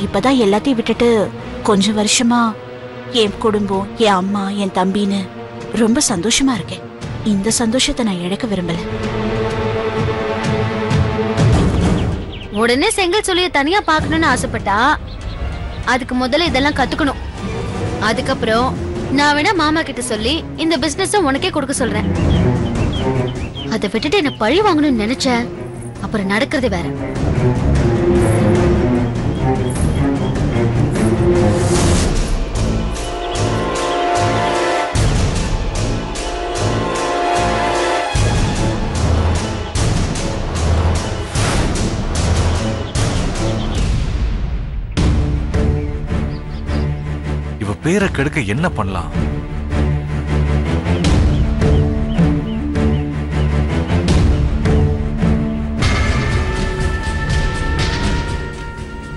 இப்பதான் எல்லாத்தையும் விட்டுட்டு கொஞ்சம் வருஷமா என் குடும்பம், என் அம்மா, என் தம்பின்னு ரொம்ப சந்தோஷமா இருக்கேன். இந்த சந்தோஷத்தை நான் இழக்க விரும்பல. உடனே செங்கல் சொல்லிய தனியா பாக்கணும்னு ஆசைப்பட்டா அதுக்கு முதல்ல இதெல்லாம் கத்துக்கணும். அதுக்கப்புறம் நான் வேணா மாமா கிட்ட சொல்லி இந்த பிசினஸ் உனக்கே கொடுக்க சொல்றேன். அதை விட்டுட்டு என்ன பழி வாங்கணும்னு நினைச்ச அப்புறம் நடக்கிறது வேற. பேரை கெடுக்க என்ன பண்ணலாம்?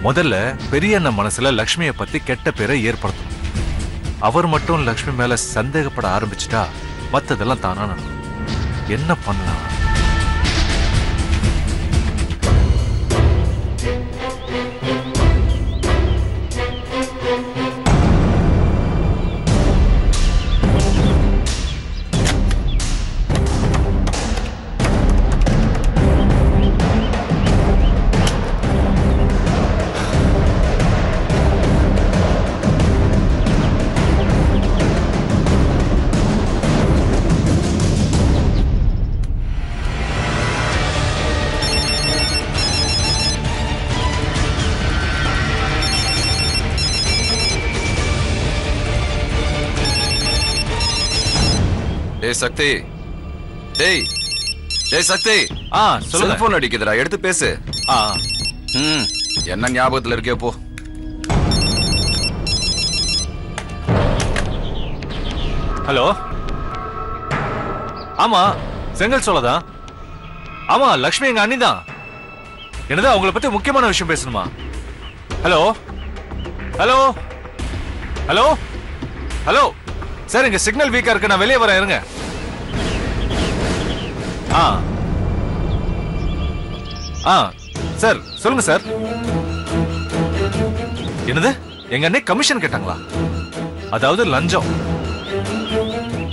முதல்ல பெரிய அண்ணன் மனசுல லக்ஷ்மியை பத்தி கெட்ட பேரை ஏற்படுத்தணும். அவர் மட்டும் லக்ஷ்மி மேல சந்தேகப்பட ஆரம்பிச்சுட்டா மத்ததெல்லாம் தானா நடக்கும். என்ன பண்ணலாம்? சக்தி, டேய் டேய் சக்தி, சொல்லுங்க. செல்போன் அடிக்குதுடா, எடுத்து பேசு. என்ன ஞாபகத்துல இருக்கே போ. ஹலோ, ஆமா செங்கல் சொல்லதான். ஆமா லக்ஷ்மி எங்க அண்ணி தான். என்னது அவங்கள பத்தி முக்கியமான விஷயம் பேசணுமா? Hello hello hello hello sir, இங்க சிக்னல் வீக்கா இருக்கு, நான் வெளியே வரேன், இருங்க. சார் சொல்லுங்க சார். என்னது எங்க அண்ணே கமிஷன் கேட்டாங்களா? அதாவது லஞ்சம்.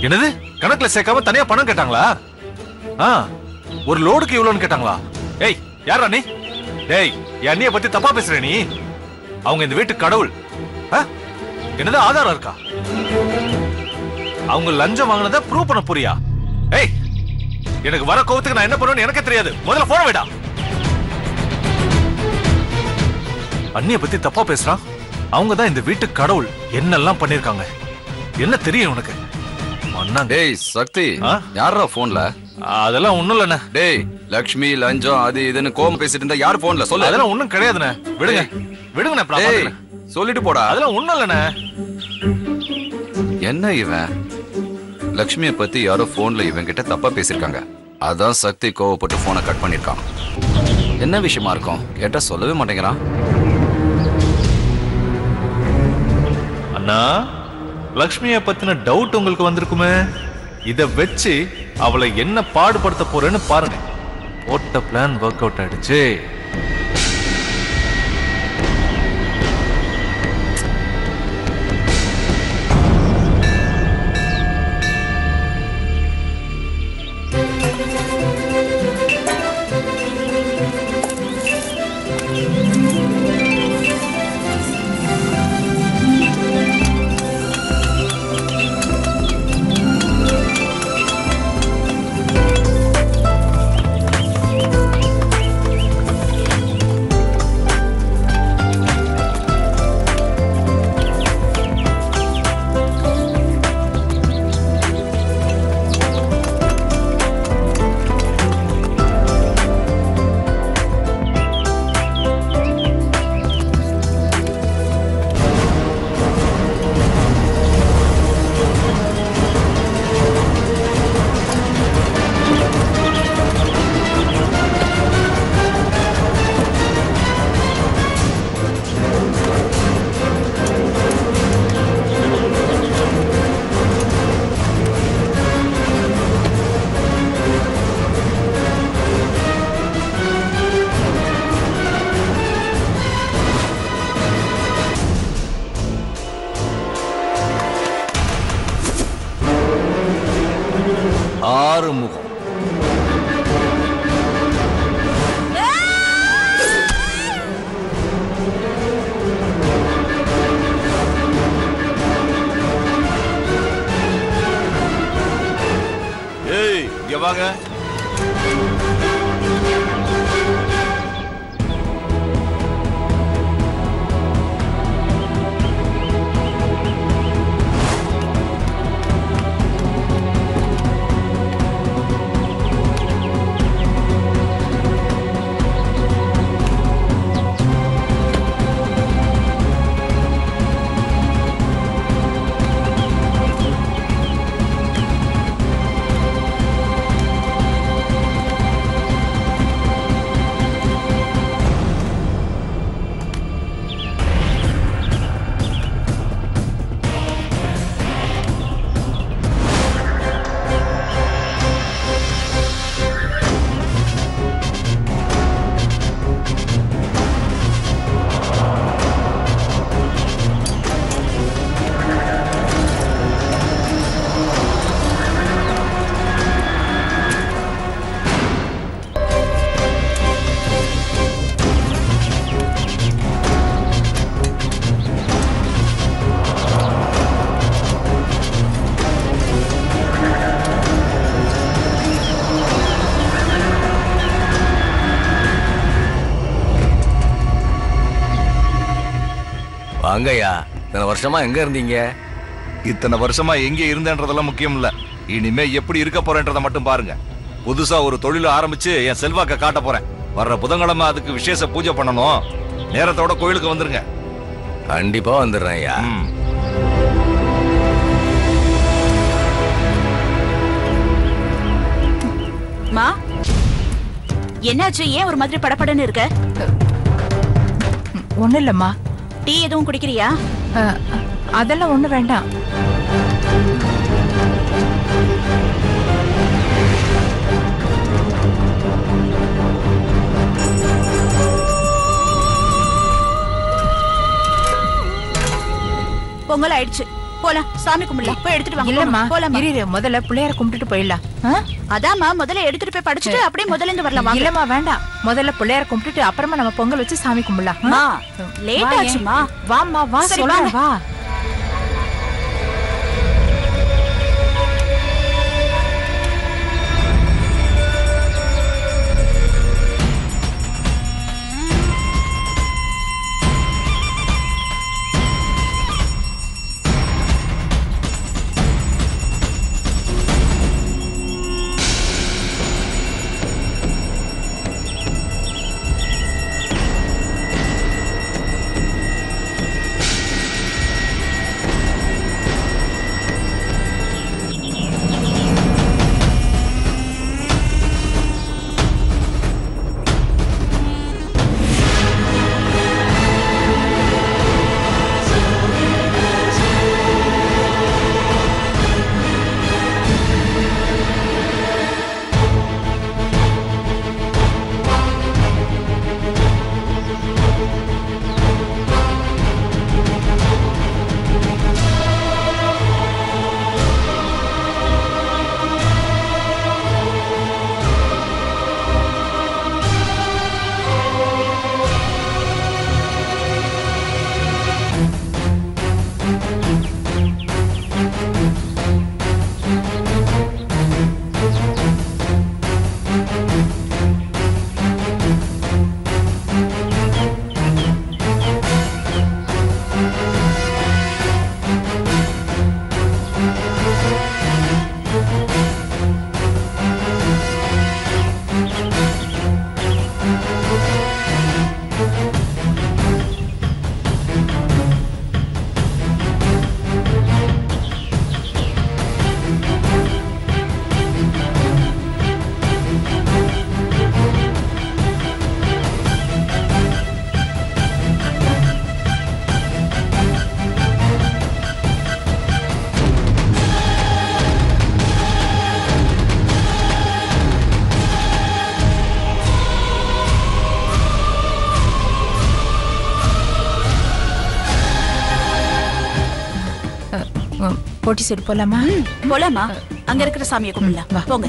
என்னது கணக்குல சேர்க்காம தனியா பணம் கேட்டாங்களா? ஒரு லோடுக்கு இவ்வளவுன்னு கேட்டாங்களா? ஏய் யாரா நீ? டேய் என் அண்ணிய பத்தி தப்பா பேசுற நீ. அவங்க இந்த வீட்டு கடவுள். என்னது ஆதாரம் இருக்கா? அவங்க லஞ்சம் வாங்கினதை ப்ரூவ் பண்ண புரியா? ஏய் எனக்கு வர கோவத்துக்கு நான் என்ன பண்ணுவேன்னு எனக்கே தெரியாது. முதல்ல போன வேடா. அண்ணிய பத்தி தப்பா பேசுறான். அவங்க தான் இந்த வீட்டு கடவுள். என்னெல்லாம் பண்ணிருக்காங்க என்ன தெரியும் உனக்கு? டேய் சக்தி, யாரா போன்ல? அதெல்லாம் ஒண்ணும் இல்லண்ணே. டேய் லக்ஷ்மி லஞ்சம் அது இதுன்னு கோவம் பேசிட்டு இருந்தா யார் போன்ல சொல்லு. அதெல்லாம் ஒண்ணும் கிடையாதுண்ணே. விடுங்க விடுங்கண்ணே. சொல்லிட்டு போடா. அதெல்லாம் ஒண்ணும் இல்லண்ணே. என்ன இவன் லக்ஷ்மியை பத்தி யாரோ போன்ல இவன் கிட்ட தப்பா பேசிருக்காங்க. அதான் சக்தி கோவப்பட்டு போனை கட் பண்ணிருக்கான். என்ன விஷயமா இருக்கும் கேட்டா சொல்லவே மாட்டேங்கிறான். அண்ணா, லக்ஷ்மியை பத்தின டவுட் உங்களுக்கு வந்திருக்குமே. இத வச்சு அவளை என்ன பாடுபடுத்த போறேன்னு பாருங்க. போட்ட பிளான் ஒர்க் அவுட் ஆயிடுச்சு. ஆறுமுகம். ஏய், இங்க வாங்க. வாங்கய்யா, இத்தனை வருஷமா எங்க இருந்தீங்க? இத்தனை வருஷமா எங்க இருந்தேன்றதெல்லாம் முக்கியம் இல்ல. இனிமே எப்படி இருக்க போறேன்றத மட்டும் பாருங்க. புதுசா ஒரு தொழில ஆரம்பிச்சு என் செல்வாக்க காட்ட போறேன். வர்ற புதன்கிழமை அதுக்கு விசேஷ பூஜை பண்ணணும். நேரத்தோட கோயிலுக்கு வந்துருங்க. கண்டிப்பா வந்துடுறேன் ஐயா. மா, என்னாச்சு? ஏன் ஒரு மாதிரி படபடன்னு இருக்க? ஒண்ணு இல்லம்மா. டீ எதுவும் குடிக்கிறியா? அதெல்லாம் ஒண்ணு வேண்டாம். பொங்கல் ஆயிடுச்சு, போலாம். சாமி கும்பிடலாம். போய் எடுத்துட்டு வாங்க. இல்லம்மா, போலாம். இரு, முதல்ல பிள்ளையார கும்பிட்டுட்டு போயிடலாம். அதாம்மா, முதல்ல எடுத்துட்டு போய் படிச்சுட்டு அப்படியே முதல்ல இருந்து வரலாம். இல்லம்மா, வேண்டாம். முதல்ல பிள்ளையார கும்பிட்டுட்டு அப்புறமா நம்ம பொங்கல் வச்சு சாமி கும்பிடலாம். லேட் ஆச்சுமா. வாம்மா, வா. சரி, சொல்றேன், வா. போட்டி சைடு போலாமா? போலாமா? அங்க இருக்கிற சாமியை கும்பிடலாம் போங்க.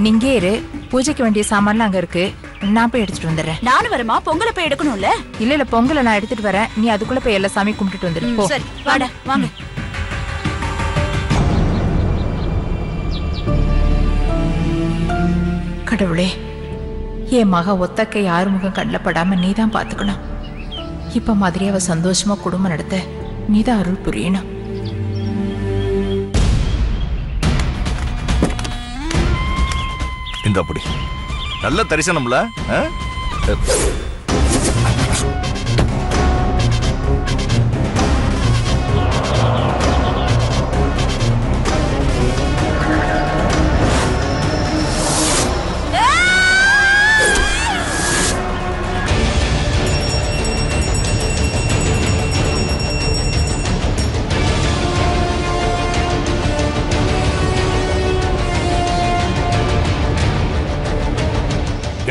நீங்க இரு, பூஜைக்கு வேண்டிய சாமான்லாம் அங்க இருக்கு, நான் போய் எடுத்துட்டு வந்துடுறேன். நானும் வரமா? பொங்கலை போய் எடுக்கணும்ல. இல்ல பொங்கலை நான் எடுத்துட்டு வரேன், நீ அதுக்குள்ள போய் எல்லா சாமி கும்பிட்டுட்டு வந்துடு. சரி வாடா வாங்க. கடவுளே, என் மக ஒத்தக்கை யாரு முகம் கண்ணில் படாம நீதான் பாத்துக்கணும். இப்ப மாதிரி அவ சந்தோஷமா குடும்பம் நடத்த நீதான் அருள் புரியணும். இந்த அப்படி நல்ல தரிசனம்ல.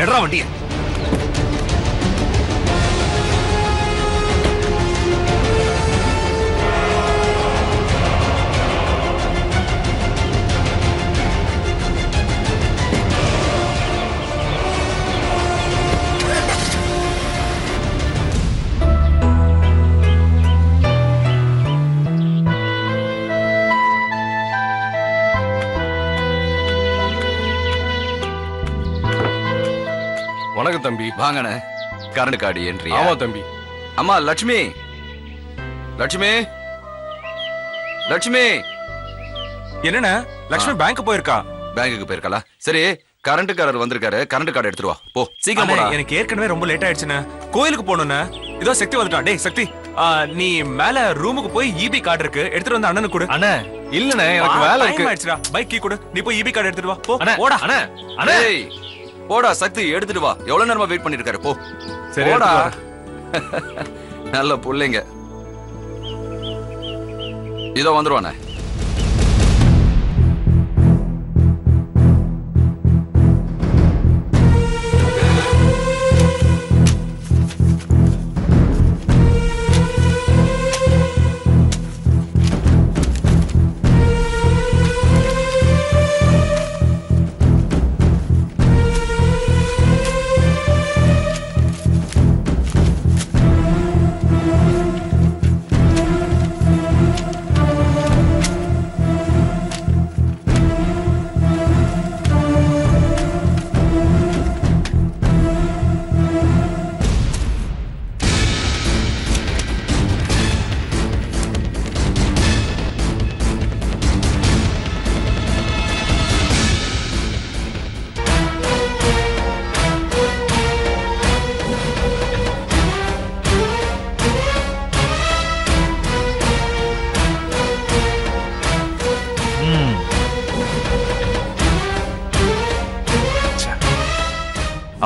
எடா வண்டிய. வணக்கம் தம்பி. வாங்கண்ணே. Current card entry. ஆமா தம்பி. அம்மா லட்சுமி, லட்சுமி, லட்சுமி. என்னண்ணா லட்சுமி பேங்க் போயிருக்கா? பேங்குக்கு போயிருக்கா? சரி, கரண்ட்காரர் வந்திருக்காரு, கரண்ட் கார்டு எடுத்துட்டு வா. போ சீக்கிரம் போடா. எனக்கு ஏற்கனவே ரொம்ப லேட் ஆயிடுச்சுண்ணா. கோயிலுக்கு போகணும்ண்ணா. இதோ சக்தி வந்துட்டான். டேய் சக்தி, நீ மேல ரூமுக்கு போய் இபி கார்டு இருக்கு, எடுத்துட்டு வந்து அண்ணனுக்கு கொடு. அண்ணே இல்லண்ணே, எனக்கு வேலை இருக்கு. ஆயிடுச்சுடா. பைக் கீ கொடு, நீ போய் இபி கார்டு எடுத்துட்டு வா. போ அண்ணே ஓடா. அண்ணே அண்ணே. போடா சக்தி, எடுத்துட்டு வா. எவ்வளவு நேரமா வெயிட் பண்ணிட்டு இருக்காரு. போ சரி போடா. நல்ல புள்ளைங்க. இதோ வந்துருவானே.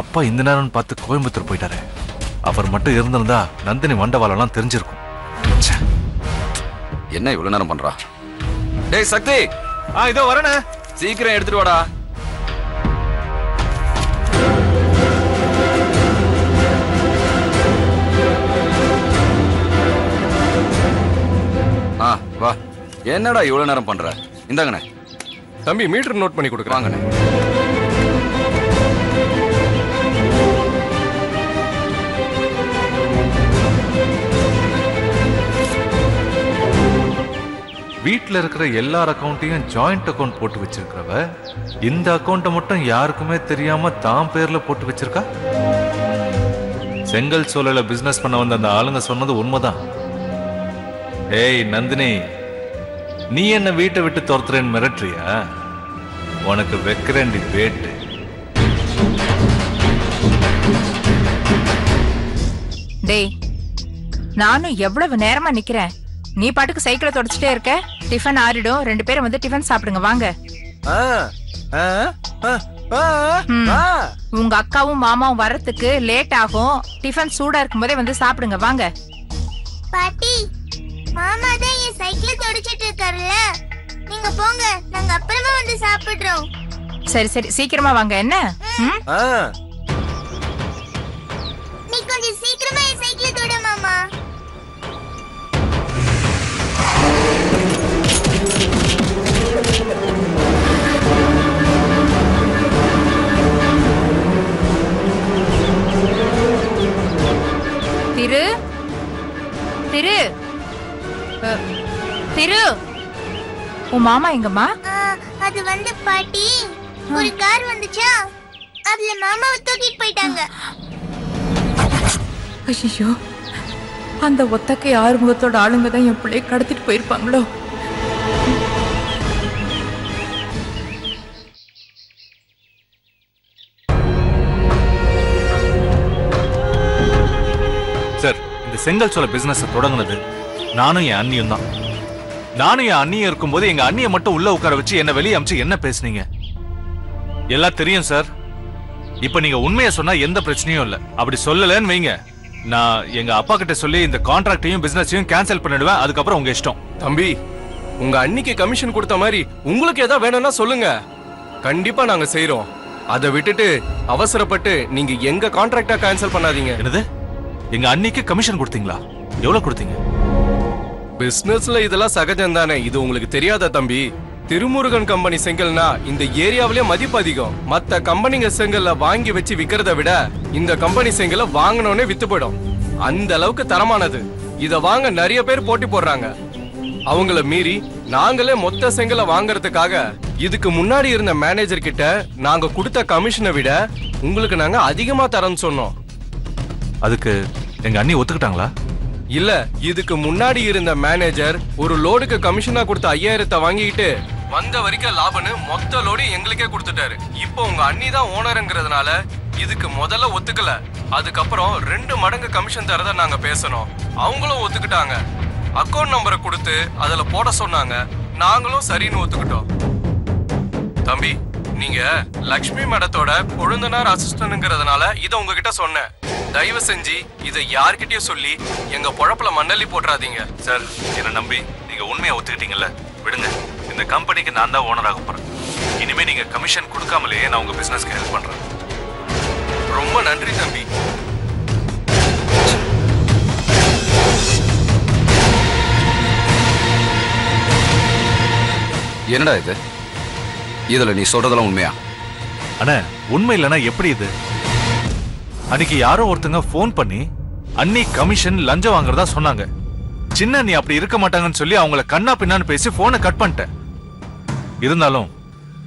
அப்பா இந்த நேரம் பார்த்து கோயம்புத்தூர் போயிட்டாரு. அவர் மட்டும் இருந்திருந்தா நந்தினி வண்டவாளெல்லாம் தெரிஞ்சிருக்கும். என்ன இவ்வளவு நேரம் பண்றா? டேய் சக்தி, இதோ வரேனே. சீக்கிரம் எடுத்துட்டு வாடா. வா. என்னடா இவ்வளவு நேரம் பண்ற? இந்தாங்கண்ணே. தம்பி மீட்டர் நோட் பண்ணி கொடுக்குறாங்கண்ணே. வீட்டுல இருக்கிற எல்லார் அக்கௌண்ட்டையும் ஜாயிண்ட் அக்கௌண்ட் போட்டு வச்சிருக்கிறவ இந்த அக்கௌண்ட்டை மட்டும் யாருக்குமே தெரியாம தான் பேர்ல போட்டு வச்சிருக்கா. செங்கல் சோலையில பிசினஸ் பண்ண வந்த அந்த ஆளுங்க சொன்னது உண்மைதான். ஏய் நந்தினி, நீ என்ன வீட்டை விட்டு துரத்துறேன்னு மிரட்டுறியா? உனக்கு வைக்கிறேன்டி வேட்டு. டேய், நானும் எவ்வளவு நேரமா நிக்கிறேன், நீ பாட்டுக்கு சைக்கிளை தொடச்சிட்டே இருக்க. டிஃபன் ஆறிடும், 2 பேரும் வந்து டிஃபன் சாப்பிடுங்க வாங்க. உங்க அக்காவும் மாமாவும் வரத்துக்கு லேட் ஆகும், டிஃபன் சூடா இருக்கும் போதே வந்து சாப்பிடுங்க வாங்க. பாட்டி, மாமா தான் என் சைக்கிளை தொடச்சிட்டு இருக்காருல்ல, நீங்க போங்க, நாங்க அப்புறமா வந்து சாப்பிடுறோம். சரி சரி, சீக்கிரமா வாங்க. என்ன நீ கொஞ்சம் சீக்கிரமா என் சைக்கிளை திரு திரு உன் மாமா எங்கம்மா? அது வந்து பாட்டி, ஒரு கார் வந்துச்சா, அதுல மாமாவை தூக்கிட்டு போயிட்டாங்க. ஐயோ, அந்த ஒத்தக்கை ஆறுமுகத்தோட ஆளுங்க தான் என் பிள்ளைய கடத்திட்டு போயிருப்பாங்களோ? சார், இந்த செங்கல் சோலை பிசினஸ் தொடங்குனது நானும் என் அண்ணியும் தான். நானும் என் அண்ணியும் இருக்கும்போது எங்க அண்ணியை மட்டும் உள்ள உட்கார வச்சு என்ன வெளியே அமிச்சு என்ன பேசுனீங்க எல்லாம் தெரியும் சார். இப்ப நீங்க உண்மையை சொன்னா எந்த பிரச்சனையும் இல்ல. அப்படி சொல்லலன்னு வைங்க, நான் எங்க அப்பா கிட்ட சொல்லி இந்த கான்ட்ராக்டையும் பிசினஸையும் கேன்சல் பண்ணிடுவேன். அதுக்கப்புறம் உங்க இஷ்டம். தம்பி, உங்க அன்னிக்கு கமிஷன் கொடுத்த மாதிரி உங்களுக்கு ஏதாவது வேணும்னா சொல்லுங்க, கண்டிப்பா நாங்க செய்யறோம். அதை விட்டுட்டு அவசரப்பட்டு நீங்க எங்க கான்ட்ராக்டா கேன்சல் பண்ணாதீங்க. என்னது? எங்க அன்னிக்கு கமிஷன் கொடுத்தீங்களா? எவ்வளவு கொடுத்தீங்க? பிசினஸ்ல இதெல்லாம் சகஜம் தானே, இது உங்களுக்கு தெரியாதா தம்பி? திருமுருகன் கம்பெனி செங்கல்னா இந்த ஏரியாவிலே மதிப்பு அதிகம். மத்த கம்பெனிங்க செங்கல்ல வாங்கி வச்சு விக்கிறத விட இந்த கம்பெனி செங்கல்ல வாங்கினோன்னே வித்து போயிடும். அந்த அளவுக்கு தரமானது. இத வாங்க நிறைய பேர் போட்டி போடுறாங்க. அவங்கள மீறி நாங்களே மொத்த செங்கலை வாங்கறதுக்காக இதுக்கு முன்னாடி இருந்த மேனேஜர் கிட்ட நாங்க கொடுத்த கமிஷனை விட உங்களுக்கு நாங்க அதிகமா தரேன்னு சொன்னோம். அதுக்கு எங்க அண்ணி ஒத்துக்கிட்டாங்களா? இல்ல, இதுக்கு முன்னாடி இருந்த மேனேஜர் ஒரு லோடுக்கு கமிஷனா கொடுத்த 5000 வாங்கிட்டு வந்த வரைக்கும் லாபம்னு மொத்த லோடு எங்களுக்கே கொடுத்துட்டாரு. இப்போ உங்க அண்ணி தான் ஓனருங்கிறதுனால இதுக்கு முதல்ல ஒத்துக்கல. அதுக்கப்புறம் 2 மடங்கு கமிஷன் தரத நாங்க பேசணும். அவங்களும் ஒத்துக்கிட்டாங்க. அக்கௌண்ட் நம்பரை கொடுத்து அதுல போட சொன்னாங்க. நாங்களும் சரின்னு ஒத்துக்கிட்டோம். தம்பி, நீங்க லக்ஷ்மி மேடத்தோட கொழுந்தனார் அசிஸ்டன்ட்ங்கிறதுனால இதை உங்ககிட்ட சொன்னேன். தயவு செஞ்சு இதை யார்கிட்டயும் சொல்லி எங்க பொழப்புல மண்ணள்ளி போட்டுறாதீங்க. சார், என்ன நம்பி நீங்க உண்மையை ஒத்துக்கிட்டீங்கல்ல, விடுங்க. இந்த கம்பெனிக்கு நான் தான் ஓனர் ஆக போறேன். இனிமே நீங்க கமிஷன் கொடுக்காமலேயே நான் உங்க பிசினஸ்க்கு ஹெல்ப் பண்றேன். ரொம்ப நன்றி தம்பி. என்னடா இது? இதுல நீ சொல்றதெல்லாம் உண்மையா? அண்ணா, உண்மை இல்லைன்னா எப்படி இது? அன்னைக்கு யாரோ ஒருத்தங்க போன் பண்ணி அண்ணி கமிஷன் லஞ்சம் வாங்குறதா சொன்னாங்க. சின்ன அண்ணி அப்படி இருக்க மாட்டாங்கன்னு சொல்லி அவங்கள கண்ணா பின்னான்னு பேசி போனை கட் பண்ணிட்டேன். இருந்தாலும்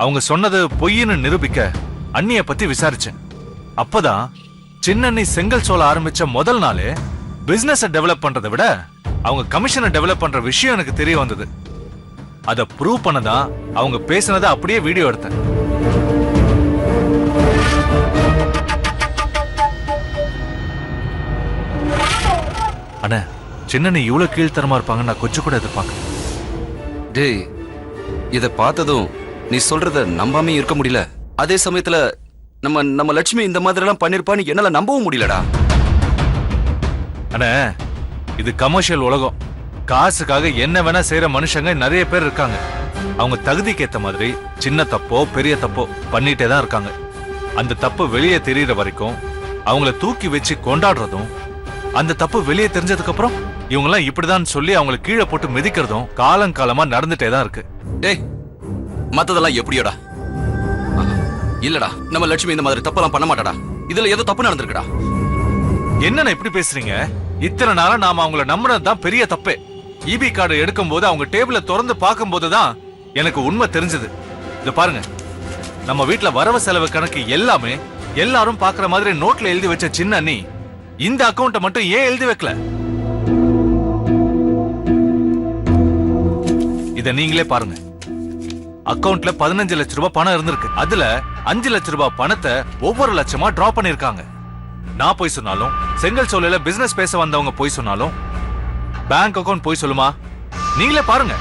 அவங்க சொன்னது பொய்ன்னு நிரூபிக்க அண்ணிய பத்தி விசாரிச்சேன். அப்பதான் சின்ன அண்ணி செங்கல் சோலை ஆரம்பிச்ச முதல் நாளே பிசினஸ் டெவலப் பண்றதை விட அவங்க கமிஷனை டெவலப் பண்ற விஷயம் எனக்கு தெரிய வந்தது. அதை ப்ரூவ் பண்ணதான் அவங்க பேசினதை அப்படியே வீடியோ எடுத்தேன். அண்ணா, சின்ன இவ்வளவு கீழ்த்தரமா இருப்பாங்க நான் கொஞ்சம் கூட எதிர்பார்க்க. டேய், இத பார்த்ததும் நீ சொல்றத நம்பாமே இருக்க முடியல. அதே சமயத்துல நம்ம லட்சுமி இந்த மாதிரி எல்லாம் பண்ணிருப்பான்னு என்னால நம்பவும் முடியலடா. அண்ணா, இது கமர்ஷியல் உலகம். காசுக்காக என்ன வேணா செய்யற மனுஷங்க நிறைய பேர் இருக்காங்க. அவங்க தகுதிக்கு ஏத்த மாதிரி சின்ன தப்போ பெரிய தப்போ பண்ணிட்டே தான் இருக்காங்க. அந்த தப்பு வெளியே தெரியற வரைக்கும் அவங்கள தூக்கி வச்சு கொண்டாடுறதும், அந்த தப்பு வெளியே தெரிஞ்சதுக்கு அப்புறம் இவங்க எல்லாம் இப்படிதான் சொல்லி அவங்களை கீழே போட்டு மிதிக்கிறதும் காலங்காலமா நடந்துட்டே தான் இருக்கு. டேய், மத்ததெல்லாம் எப்படியோடா? இல்லடா, நம்ம லட்சுமி இந்த மாதிரி தப்பெல்லாம் பண்ண மாட்டாடா. இதுல ஏதோ தப்பு நடந்திருக்குடா. என்னன்னு இப்படி பேசுறீங்க? இத்தனை நாளா நாம அவங்கள நம்பினதுதான் பெரிய தப்பே. இபி கார்டு எடுக்கும் போது அவங்க டேபிள திறந்து பார்க்கும் போதுதான் எனக்கு உண்மை தெரிஞ்சது. இத பாருங்க, நம்ம வீட்டுல வரவு செலவு கணக்கு எல்லாமே எல்லாரும் பாக்குற மாதிரி நோட்ல எழுதி வச்ச சின்ன அண்ணி இந்த அக்கௌண்ட்டை மட்டும் ஏன் எழுதி வைக்கல? இத நீங்களே பாருங்க. அக்கவுண்ட்ல 15 லட்சம் ரூபாய் பணம் இருந்திருக்கு. அதுல 5 லட்சம் ரூபாய் பணத்தை ஒவ்வொரு லட்சமா டிரா பண்ணிருக்காங்க. நான் போய் சொன்னாலும், செங்கல் சோலையில பிசினஸ் பேச வந்தவங்க போய் சொன்னாலும் பேங்க் அக்கவுண்ட் போய் சொல்லுமா? நீங்களே பாருங்க.